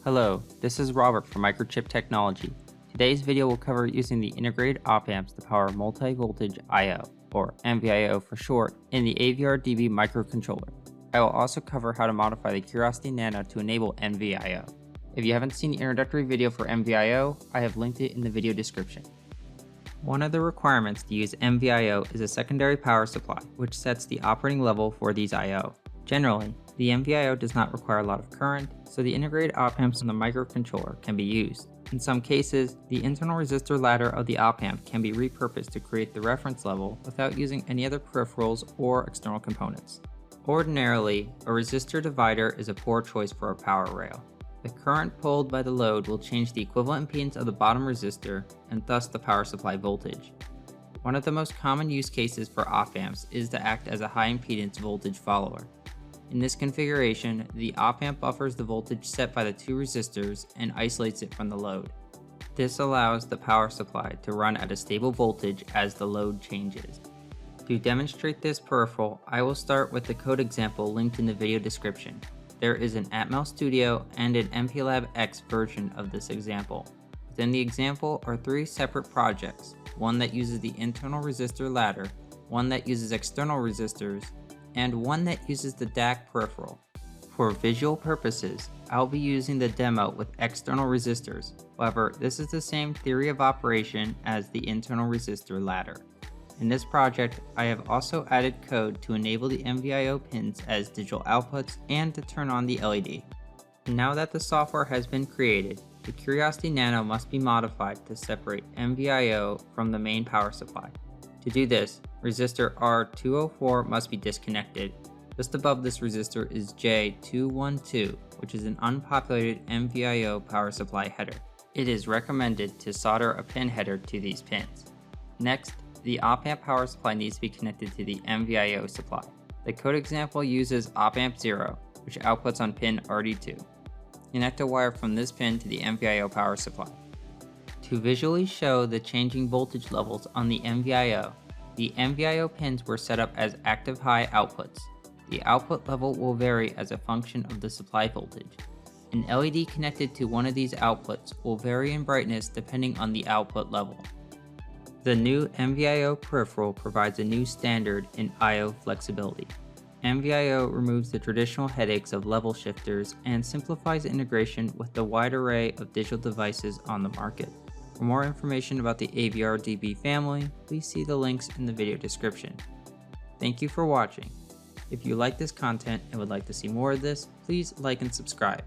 Hello, this is Robert from Microchip Technology. Today's video will cover using the integrated op-amps to power multi-voltage I/O, or MVIO for short, in the AVR DB microcontroller. I will also cover how to modify the Curiosity Nano to enable MVIO. If you haven't seen the introductory video for MVIO, I have linked it in the video description. One of the requirements to use MVIO is a secondary power supply, which sets the operating level for these I/O. Generally, the MVIO does not require a lot of current, so the integrated op-amps on the microcontroller can be used. In some cases, the internal resistor ladder of the op-amp can be repurposed to create the reference level without using any other peripherals or external components. Ordinarily, a resistor divider is a poor choice for a power rail. The current pulled by the load will change the equivalent impedance of the bottom resistor and thus the power supply voltage. One of the most common use cases for op-amps is to act as a high impedance voltage follower. In this configuration, the op-amp buffers the voltage set by the two resistors and isolates it from the load. This allows the power supply to run at a stable voltage as the load changes. To demonstrate this peripheral, I will start with the code example linked in the video description. There is an Atmel Studio and an MPLAB X version of this example. Within the example are three separate projects, one that uses the internal resistor ladder, one that uses external resistors, and one that uses the DAC peripheral. For visual purposes, I'll be using the demo with external resistors. However, this is the same theory of operation as the internal resistor ladder. In this project, I have also added code to enable the MVIO pins as digital outputs and to turn on the LED. Now that the software has been created, the Curiosity Nano must be modified to separate MVIO from the main power supply. To do this, resistor R204 must be disconnected. Just above this resistor is J212, which is an unpopulated MVIO power supply header. It is recommended to solder a pin header to these pins. Next, the op-amp power supply needs to be connected to the MVIO supply. The code example uses op-amp 0, which outputs on pin RD2. Connect a wire from this pin to the MVIO power supply. To visually show the changing voltage levels on the MVIO pins were set up as active high outputs. The output level will vary as a function of the supply voltage. An LED connected to one of these outputs will vary in brightness depending on the output level. The new MVIO peripheral provides a new standard in I/O flexibility. MVIO removes the traditional headaches of level shifters and simplifies integration with the wide array of digital devices on the market. For more information about the AVR DB family, please see the links in the video description. Thank you for watching. If you like this content and would like to see more of this, please like and subscribe.